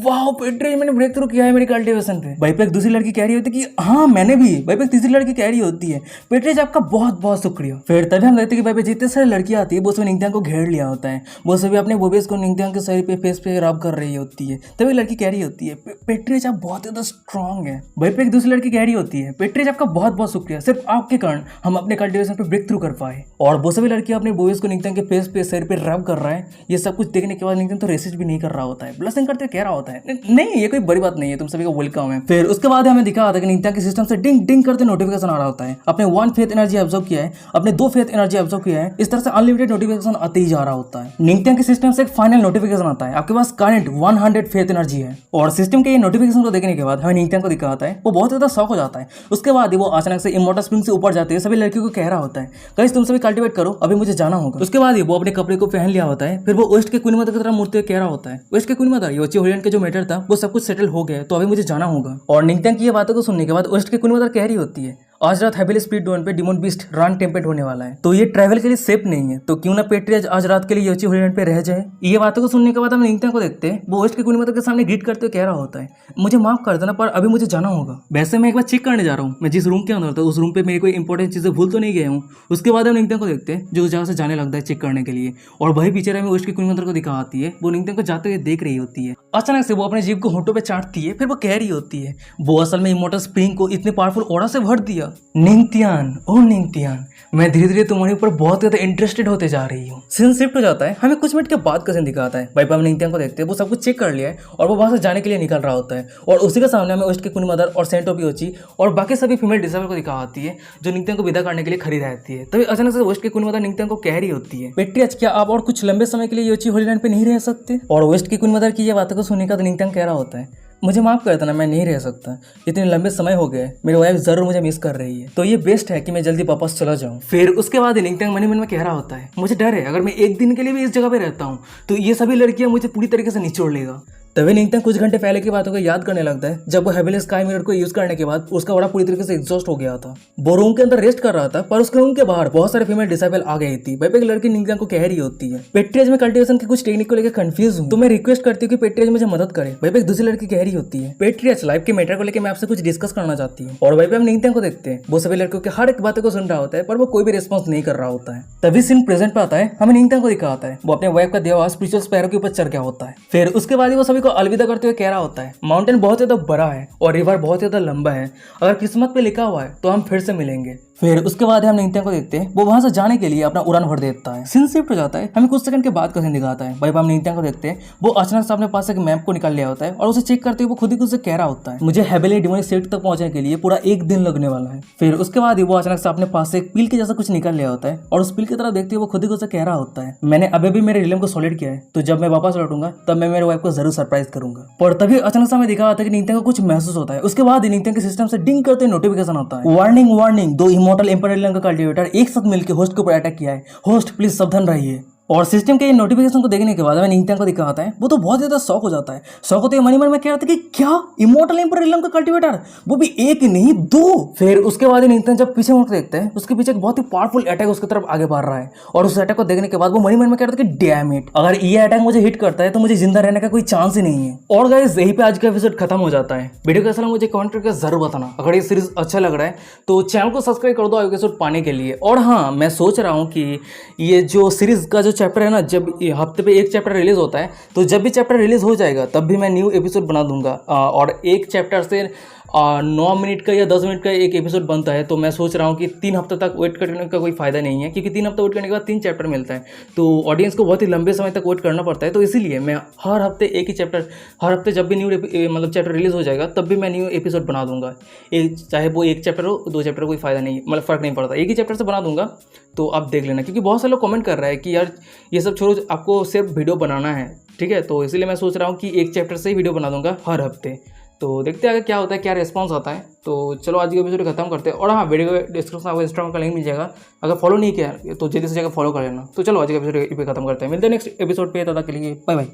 वाह पेट्रे मैंने ब्रेक थ्रू किया है मेरी कल्टीवेशन पे। भाई पे एक दूसरी लड़की कह रही होती है कि हाँ मैंने भी। भाई पे एक तीसरी लड़की कह रही होती है, पेट्रेज आपका बहुत बहुत शुक्रिया। फिर तभी हम देखते हैं कि भाई पे जितने सारी लड़कियां आती है वो सभी निंगत्यांग को घेर लिया होता है। वो सभी अपने बोबेस को निंगत्यांग के शरीर पे फेस पे रब कर रही होती है। तभी लड़की कह रही होती है, पेट्रेज आप बहुत ज्यादा स्ट्रांग है। भाई पे एक दूसरी लड़की कह रही होती है, पेट्रेज आपका बहुत बहुत शुक्रिया, सिर्फ आपके कारण हम अपने कल्टीवेशन पे ब्रेक थ्रू कर पाए। और वो सभी लड़कियां अपने बोबेस को निंगत्यांग के फेस पे शरीर पे रब कर रहा है। ये सब कुछ देखने के बाद निंगत्यांग तो रेसिस्ट भी नहीं कर रहा होता है, ब्लशिंग करते कह रहा होता है नहीं ये कोई बड़ी बात नहीं है, तुम सभी को वेलकम है। फिर उसके बाद हमें दिखा होता है कि निंगत्यांग के सिस्टम से डिंग डिंग करते नोटिफिकेशन आ रहा होता है। अपने 1 फेथ एनर्जी ऑब्जर्व किया है, अपने 2 फेथ एनर्जी ऑब्जर्व किया है, इस तरह से अनलिमिटेड नोटिफिकेशन आते ही जा रहा होता है। निंगत्यांग के सिस्टम से एक फाइनल नोटिफिकेशन आता है, आपके पास करंट 100 फेथ एनर्जी है। और सिस्टम के ये नोटिफिकेशन को देखने के बाद हमें निंगत्यांग को दिखा होता है, वो बहुत ज्यादा शॉक हो जाता है। उसके बाद वो अचानक से इमोर्टल स्प्रिंग से ऊपर जाते हैं सभी लड़कियों को कह रहा होता है, गाइस तुम सभी कल्टीवेट करो, अभी मुझे जाना होगा। उसके बाद वो अपने कपड़े को पहन लिया होता है। फिर वो वेस्ट के क्वीन मदर की तरफ मुड़ते हुए कह रहा होता है, वेस्ट के क्वीन मदर योची होलियन के जो मैटर था वो सब कुछ सेटल हो गया, तो अभी मुझे जाना होगा। और निंगत्यांग की ये बातों को सुनने के बाद वेस्ट के क्वीन मदर कह रही होती है, आज रात हैविली स्पीड डोन पे डिमोन बीस्ट रन टेम्पेट होने वाला है, तो ये ट्रैवल के लिए सेफ नहीं है, तो क्यों ना पेट्रेज आज रात के लिए योची होलियन पे रह जाए। ये बातों को सुनने के बाद हम निंगत्यांग को देखते हैं, वो वेस्ट के क्वीन मदर के सामने ग्रीट करते हुए कह रहा होता है, मुझे माफ कर देना पर अभी मुझे जाना होगा। वैसे मैं एक बार चेक करने जा रहा हूँ, मैं जिस रूम के अंदर था उस रूम पे मेरी कोई इंपॉर्टेंट चीजें भूल तो नहीं गया हूँ। उसके बाद हम निंगत्यांग को देखते हैं जो उस जगह से जाने लगता है चेक करने के लिए। और वही पीछे में वेस्ट की क्वीन मदर को दिखा आती है, वो निंगत्यांग को जाते हुए देख रही होती है। अचानक से वो अपने जीभ को होंठों पे चाटती है, फिर वो कह रही होती है, वो असल में इमोर्टल स्प्रिंग को इतने पावरफुल ऑरा से भर दिया। निंगत्यांग ओ निंगत्यांग, मैं धीरे धीरे तुम्हारे ऊपर बहुत ज्यादा इंटरेस्टेड होते जा रही हूँ। सीन शिफ्ट हो जाता है, हमें कुछ मिनट के बाद का सीन दिखाता है। भाई हम निंगत्यांग को देखते हैं, वो सब कुछ चेक कर लिया है और वो वहां से जाने के लिए निकल रहा होता है। और उसी के सामने हमें वेस्ट की क्वीन मदर और सेंट ऑफ योची और बाकी सभी फीमेल डिसेबल को दिखा आती है जो निंगत्यांग को विदा करने के लिए खड़ी रहती है। तभी अचानक से वेस्ट की क्वीन मदर निंगत्यांग को कह रही होती है, पेट्रियज क्या आप और कुछ लंबे समय के लिए योची होलीलैंड पे नहीं रह सकते। और वेस्ट की क्वीन मदर की ये बातों को सुनने का निंगत्यांग कह रहा होता है, मुझे माफ कर देना, मैं नहीं रह सकता, इतने लंबे समय हो गए, मेरी वाइफ जरूर मुझे मिस कर रही है, तो ये बेस्ट है कि मैं जल्दी वापस चला जाऊं। फिर उसके बाद निंगत्यांग मन में कह रहा होता है, मुझे डर है अगर मैं एक दिन के लिए भी इस जगह पे रहता हूँ तो ये सभी लड़कियां मुझे पूरी तरीके से निचोड़ लेगा। तभी निंगत्यांग कुछ घंटे पहले की बातों को याद करने लगता है, जब वो हेविली स्काई मिरर को यूज करने के बाद उसका बड़ा पूरी तरीके से एग्जॉस्ट हो गया था। वो रूम के अंदर रेस्ट कर रहा था, पर उसके रूम के बाहर बहुत सारे फीमेल डिसेबल आ गई थी। भाई एक लड़की निंगत्यांग को कह रही होती है, पेट्रियज में कल्टीवेशन की कुछ टेक्निक को लेकर कंफ्यूज हूँ, तो मैं रिक्वेस्ट करती हूँ कि पेट्रियज मुझे मदद करे। भाई एक दूसरी लड़की कह रही होती है, पेट्रियज लाइफ के मैटर को लेकर मैं आपसे कुछ डिस्कस करना चाहती हूँ। और भाई हम निंगत्यांग को देखते हैं, वो सभी लड़कियों के हर एक बातों को सुन रहा होता है, पर वो कोई भी रिस्पॉन्स नहीं कर रहा होता है। तभी सीन प्रेजेंट पे आता है, हमें निंगत्यांग को दिखाता है, वो अपने वाइफ का देवा स्पिरिचुअल स्पैरो के ऊपर चढ़ गया होता है। फिर उसके बाद वो सभी को अलविदा करते हुए कह रहा होता है, माउंटेन बहुत ज्यादा बड़ा है और रिवर बहुत ज्यादा लंबा है, अगर किस्मत पे लिखा हुआ है तो हम फिर से मिलेंगे। फिर उसके बाद हम निंगत्यांग को देखते हैं, वो वहां से जाने के लिए अपना उड़ान भर देता है। सीन शिफ्ट हो जाता है, हमें कुछ सेकंड के बाद का सीन दिखाता है। भाई हम निंगत्यांग को देखते हैं, वो अचानक से अपने पास एक मैप को निकाल लिया होता है और उसे चेक करते हुए वो खुद ही से कह रहा होता है, मुझे हेविली डिमोनिक सेट तक पहुंचने के लिए पूरा 1 दिन लगने वाला है। फिर उसके बाद वो अचानक से अपने पास से एक पील के जैसा कुछ निकाल लिया होता है और उस पील की तरफ देखते हुए वो खुद ही उसे कह रहा होता है, मैंने अभी भी मेरे रिलम को सॉलिड किया है, तो जब मैं वापस लौटूंगा तब मैं मेरे वाइफ को जरूर सरप्राइज करूंगा। पर तभी अचानक से हमें दिखा होता है कि निंगत्यांग को कुछ महसूस होता है। उसके बाद निंगत्यांग के सिस्टम से डिंग करते नोटिफिकेशन आता है, वार्निंग वार्निंग, 2 इमोर्टल एम्पायर का कल्टीवेटर एक साथ मिलकर होस्ट के ऊपर अटैक किया है, होस्ट प्लीज सावधान रहिए। और सिस्टम के नोटिफिकेशन को देखने के बाद हमें निंगत्यांग को दिखाता है, वो तो बहुत ज्यादा शॉक हो जाता है। शॉक होते हुए मन में कह रहा था कि क्या इमोर्टल एम्पायर का कल्टीवेटर, वो भी 1 नहीं 2। फिर उसके बाद निंगत्यांग जब पीछे मुड़कर देखते हैं, उसके पीछे एक बहुत ही पावरफुल अटैक उसकी तरफ आगे बढ़ रहा है। और उस अटैक को देखने के बाद वो मन में कह रहा था कि डैम इट, अगर ये अटैक मुझे हिट करता है तो मुझे जिंदा रहने का कोई चांस ही नहीं है। और गाइस यहीं पे आज का एपिसोड खत्म हो जाता है। वीडियो कैसा लगा मुझे कमेंट करके जरूर बताना। अगर ये सीरीज अच्छा लग रहा है तो चैनल को सब्सक्राइब कर दो एपिसोड पाने के लिए। और हाँ, मैं सोच रहा हूँ कि ये जो सीरीज का जो चैप्टर है ना, जब हफ्ते पे एक चैप्टर रिलीज होता है, तो जब भी चैप्टर रिलीज हो जाएगा तब भी मैं न्यू एपिसोड बना दूंगा। और एक चैप्टर से 9 मिनट का या 10 मिनट का एक एपिसोड बनता है, तो मैं सोच रहा हूँ कि 3 हफ्ते तक वेट करने का कोई फायदा नहीं है, क्योंकि 3 हफ्ते वेट करने के बाद 3 चैप्टर मिलता है, तो ऑडियंस को बहुत ही लंबे समय तक वेट करना पड़ता है। तो इसीलिए मैं हर हफ्ते एक ही चैप्टर, हर हफ्ते जब भी न्यू मतलब चैप्टर रिलीज हो जाएगा तब भी मैं न्यू एपिसोड बना दूंगा। चाहे वो 1 चैप्टर हो 2 चैप्टर, कोई फायदा नहीं, मतलब फ़र्क नहीं पड़ता, एक ही चैप्टर से बना दूंगा। तो आप देख लेना, क्योंकि बहुत सारे लोग कमेंट कर रहे हैं कि यार ये सब छोड़ो, आपको सिर्फ वीडियो बनाना है, ठीक है। तो इसीलिए मैं सोच रहा हूँ कि 1 चैप्टर से ही वीडियो बना दूंगा हर हफ्ते। तो देखते हैं आगे क्या होता है, क्या रिस्पांस आता है। तो चलो आज की एपिसोड खत्म करते हैं। और हाँ, वीडियो के डिस्क्रिप्शन में आपको इंस्टाग्राम का लिंक मिल जाएगा, अगर फॉलो नहीं किया तो जल्दी से जाकर फॉलो कर लेना। तो चलो आज के एपिसोड पे खत्म करते हैं, मिलते हैं नेक्स्ट एपिसोड पे, तब तक के लिए बाय बाय।